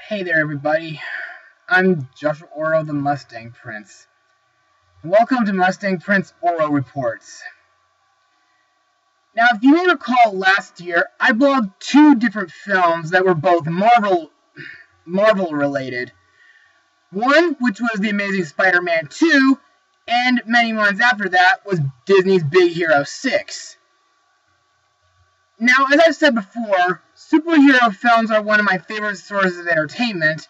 Hey there, everybody. I'm Joshua Orro, the Mustang Prince. Welcome to Mustang Prince Orro Reports. Now, if you may recall, last year I blogged two different films that were both Marvel related. One, which was The Amazing Spider-Man 2, and many months after that was Disney's Big Hero 6. Now, as I've said before, superhero films are one of my favorite sources of entertainment.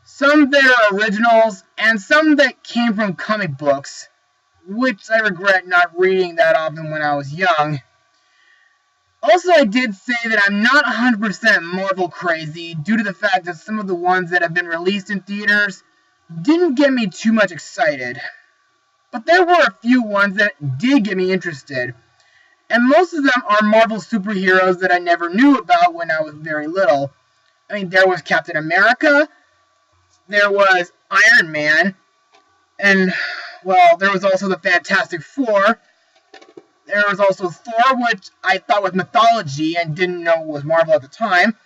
Some that are originals, and some that came from comic books, which I regret not reading that often when I was young. Also, I did say that I'm not 100% Marvel crazy due to the fact that some of the ones that have been released in theaters didn't get me too much excited. But there were a few ones that did get me interested. And most of them are Marvel superheroes that I never knew about when I was very little. I mean, there was Captain America, there was Iron Man, and, well, there was also the Fantastic Four. There was also Thor, which I thought was mythology and didn't know was Marvel at the time.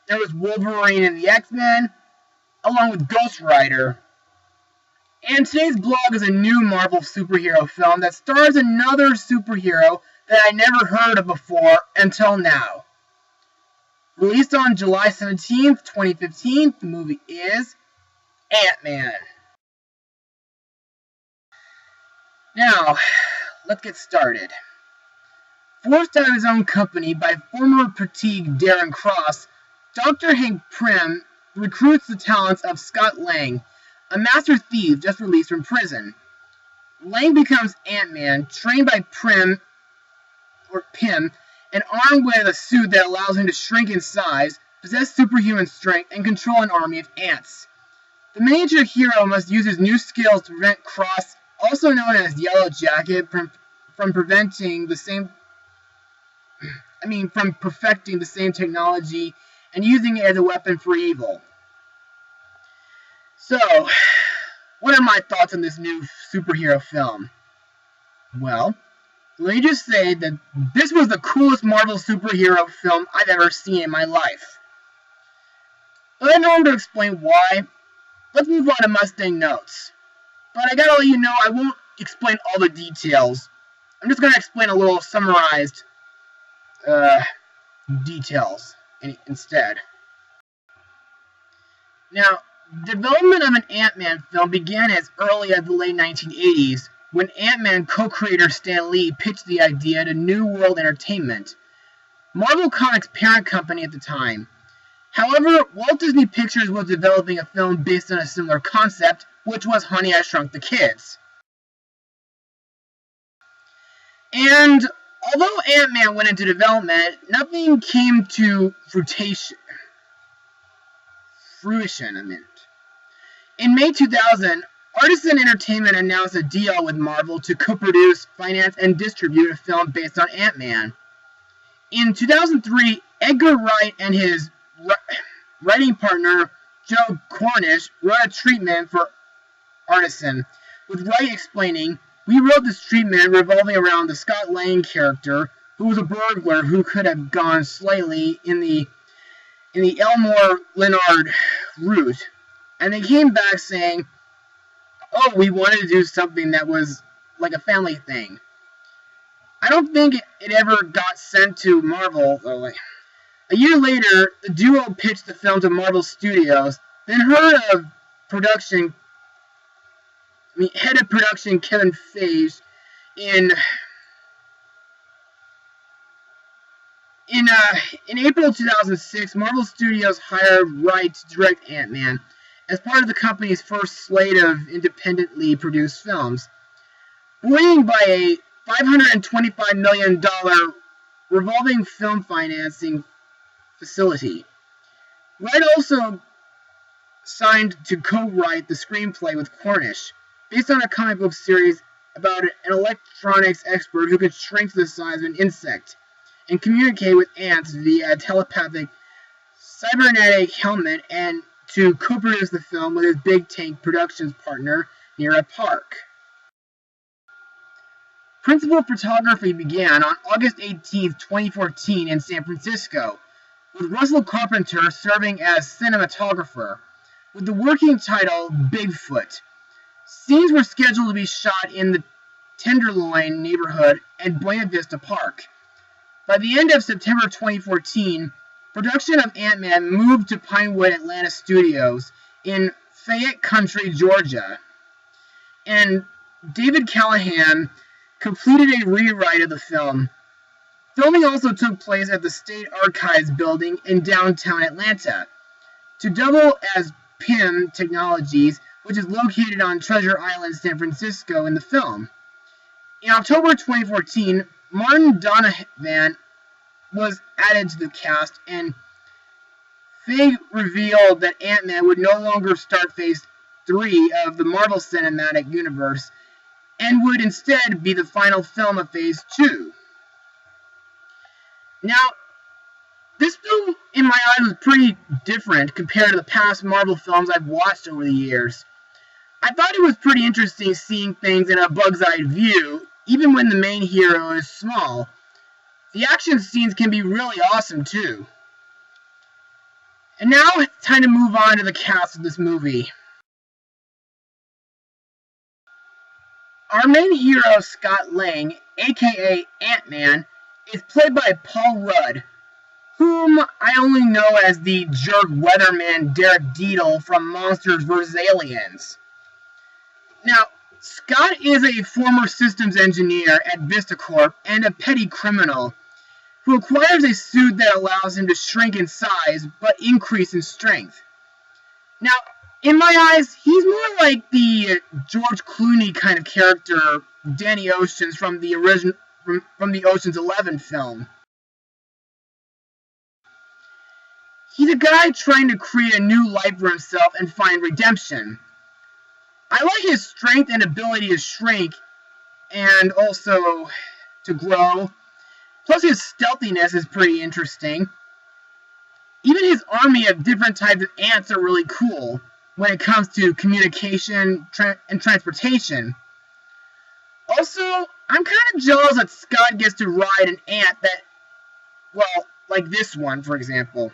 There was Wolverine and the X-Men, along with Ghost Rider. And today's blog is a new Marvel superhero film that stars another superhero that I never heard of before until now. Released on July 17th, 2015, the movie is Ant-Man. Now, let's get started. Forced out of his own company by former Pratique Darren Cross, Dr. Hank Pym recruits the talents of Scott Lang, a master thief just released from prison. Lang becomes Ant-Man, trained by Pym, and armed with a suit that allows him to shrink in size, possess superhuman strength, and control an army of ants. The miniature hero must use his new skills to prevent Cross, also known as Yellow Jacket, from perfecting the same technology and using it as a weapon for evil. So, what are my thoughts on this new superhero film? Well, let me just say that this was the coolest Marvel superhero film I've ever seen in my life. But I know I'm to explain why. Let's move on to Mustang notes. But I gotta let you know I won't explain all the details. I'm just gonna explain a little summarized details instead. Now, development of an Ant-Man film began as early as the late 1980s, when Ant-Man co-creator Stan Lee pitched the idea to New World Entertainment, Marvel Comics' parent company at the time. However, Walt Disney Pictures was developing a film based on a similar concept, which was Honey, I Shrunk the Kids. And although Ant-Man went into development, nothing came to fruition. In May 2000, Artisan Entertainment announced a deal with Marvel to co-produce, finance, and distribute a film based on Ant-Man. In 2003, Edgar Wright and his writing partner, Joe Cornish, wrote a treatment for Artisan, with Wright explaining, "We wrote this treatment revolving around the Scott Lang character, who was a burglar who could have gone slightly in the Elmore Leonard route." And they came back saying, "Oh, we wanted to do something that was like a family thing." I don't think it ever got sent to Marvel, though. A year later, the duo pitched the film to Marvel Studios, then head of production Kevin Feige in April 2006, Marvel Studios hired Wright to direct Ant-Man as part of the company's first slate of independently produced films, buoyed by a $525 million revolving film financing facility. Wright also signed to co-write the screenplay with Cornish, based on a comic book series about an electronics expert who could shrink to the size of an insect and communicate with ants via a telepathic cybernetic helmet, and to co-produce the film with his Big Tank Productions partner, Nira Park. Principal photography began on August 18, 2014 in San Francisco, with Russell Carpenter serving as cinematographer, with the working title Bigfoot. Scenes were scheduled to be shot in the Tenderloin neighborhood and Buena Vista Park. By the end of September 2014, production of Ant-Man moved to Pinewood Atlanta Studios in Fayette County, Georgia, and David Callahan completed a rewrite of the film. Filming also took place at the State Archives building in downtown Atlanta, to double as PIM Technologies, which is located on Treasure Island, San Francisco in the film. In October 2014, Martin Donovan was added to the cast, and Feige revealed that Ant-Man would no longer start Phase 3 of the Marvel Cinematic Universe, and would instead be the final film of Phase 2. Now, this film, in my eyes, was pretty different compared to the past Marvel films I've watched over the years. I thought it was pretty interesting seeing things in a bug's-eye view, even when the main hero is small. The action scenes can be really awesome, too. And now it's time to move on to the cast of this movie. Our main hero, Scott Lang, aka Ant-Man, is played by Paul Rudd, whom I only know as the jerk weatherman Derek Deedle from Monsters vs. Aliens. Now, Scott is a former systems engineer at VistaCorp and a petty criminal who acquires a suit that allows him to shrink in size but increase in strength. Now, in my eyes, he's more like the George Clooney kind of character, Danny Ocean's from the Ocean's 11 film. He's a guy trying to create a new life for himself and find redemption. I like his strength and ability to shrink and also to grow. Plus his stealthiness is pretty interesting. Even his army of different types of ants are really cool when it comes to communication and transportation. Also, I'm kind of jealous that Scott gets to ride an ant that, well, like this one, for example.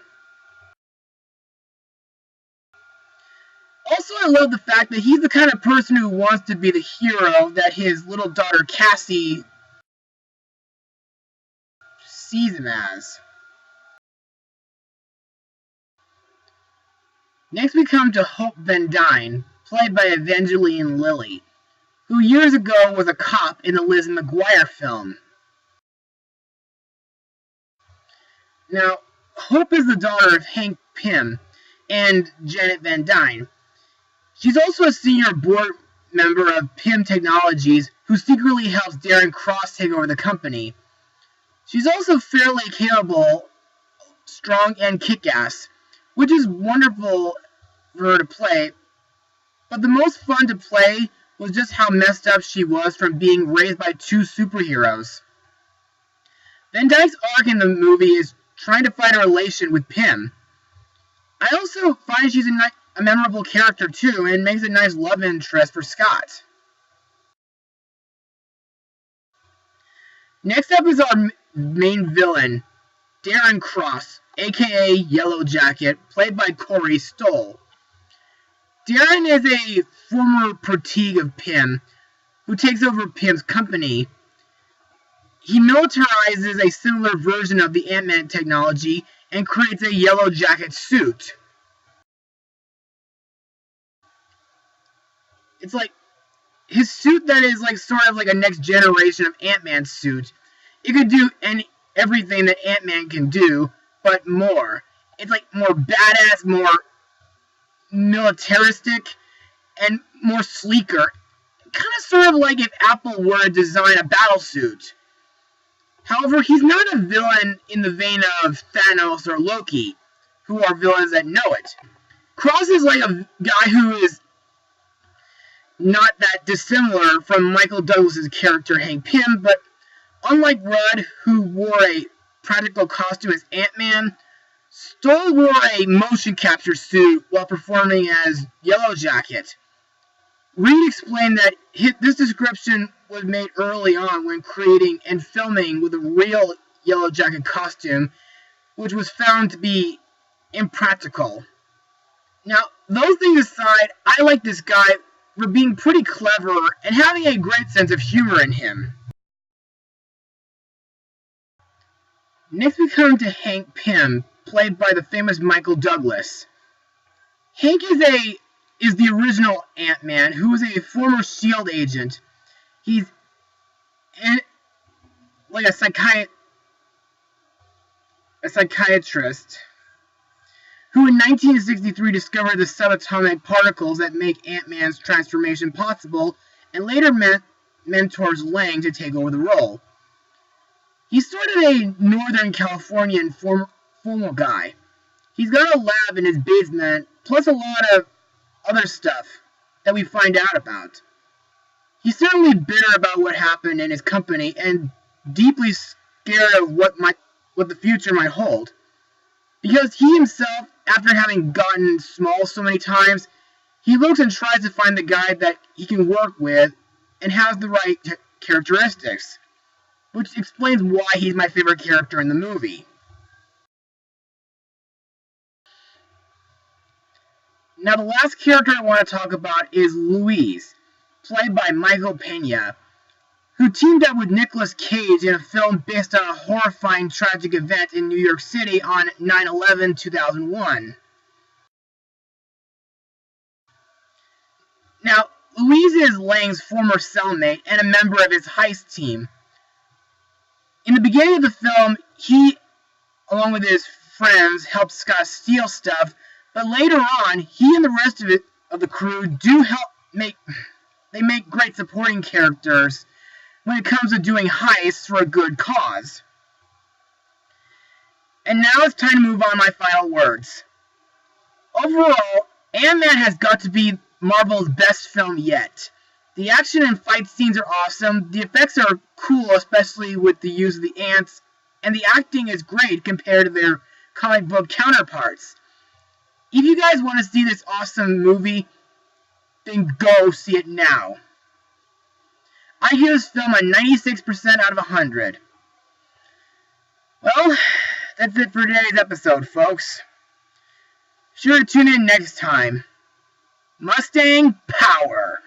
Also, I love the fact that he's the kind of person who wants to be the hero that his little daughter Cassie sees him as. Next we come to Hope Van Dyne, played by Evangeline Lilly, who years ago was a cop in the Liz McGuire film. Now, Hope is the daughter of Hank Pym and Janet Van Dyne. She's also a senior board member of PIM Technologies, who secretly helps Darren Cross take over the company. She's also fairly capable, strong, and kick-ass, which is wonderful for her to play. But the most fun to play was just how messed up she was from being raised by two superheroes. Van Dyke's arc in the movie is trying to find a relation with Pym. I also find she's a memorable character too, and makes a nice love interest for Scott. Next up is our main villain, Darren Cross, aka Yellow Jacket, played by Corey Stoll. Darren is a former protege of Pym, who takes over Pym's company. He militarizes a similar version of the Ant-Man technology and creates a Yellow Jacket suit. It's like his suit that is like sort of like a next generation of Ant-Man suit. It could do everything that Ant-Man can do, but more. It's like more badass, more militaristic, and more sleeker. Kind of sort of like if Apple were to design a battle suit. However, he's not a villain in the vein of Thanos or Loki, who are villains that know it. Cross is like a guy who is not that dissimilar from Michael Douglas's character Hank Pym, but unlike Rudd, who wore a practical costume as Ant-Man, Stoll wore a motion capture suit while performing as Yellow Jacket. Reed explained that this description was made early on when creating and filming with a real Yellow Jacket costume, which was found to be impractical. Now, those things aside, I like this guy for being pretty clever and having a great sense of humor in him. Next we come to Hank Pym, played by the famous Michael Douglas. Hank is the original Ant-Man, who is a former S.H.I.E.L.D. agent. He's like a psychiatrist who in 1963 discovered the subatomic particles that make Ant-Man's transformation possible, and later mentors Lang to take over the role. He's sort of a Northern Californian formal guy. He's got a lab in his basement, plus a lot of other stuff that we find out about. He's certainly bitter about what happened in his company and deeply scared of what the future might hold. Because he himself, after having gotten small so many times, he looks and tries to find the guy that he can work with and has the right characteristics, which explains why he's my favorite character in the movie. Now, the last character I want to talk about is Louise, played by Michael Pena, who teamed up with Nicolas Cage in a film based on a horrifying tragic event in New York City on 9/11/2001. Now, Louise is Lang's former cellmate and a member of his heist team. In the beginning of the film, he, along with his friends, helps Scott steal stuff, but later on, he and the rest of the crew do make great supporting characters when it comes to doing heists for a good cause. And now it's time to move on to my final words. Overall, Ant-Man has got to be Marvel's best film yet. The action and fight scenes are awesome, the effects are cool, especially with the use of the ants, and the acting is great compared to their comic book counterparts. If you guys want to see this awesome movie, then go see it now. I give this film a 96% out of 100. Well, that's it for today's episode, folks. Sure to tune in next time. Mustang Power!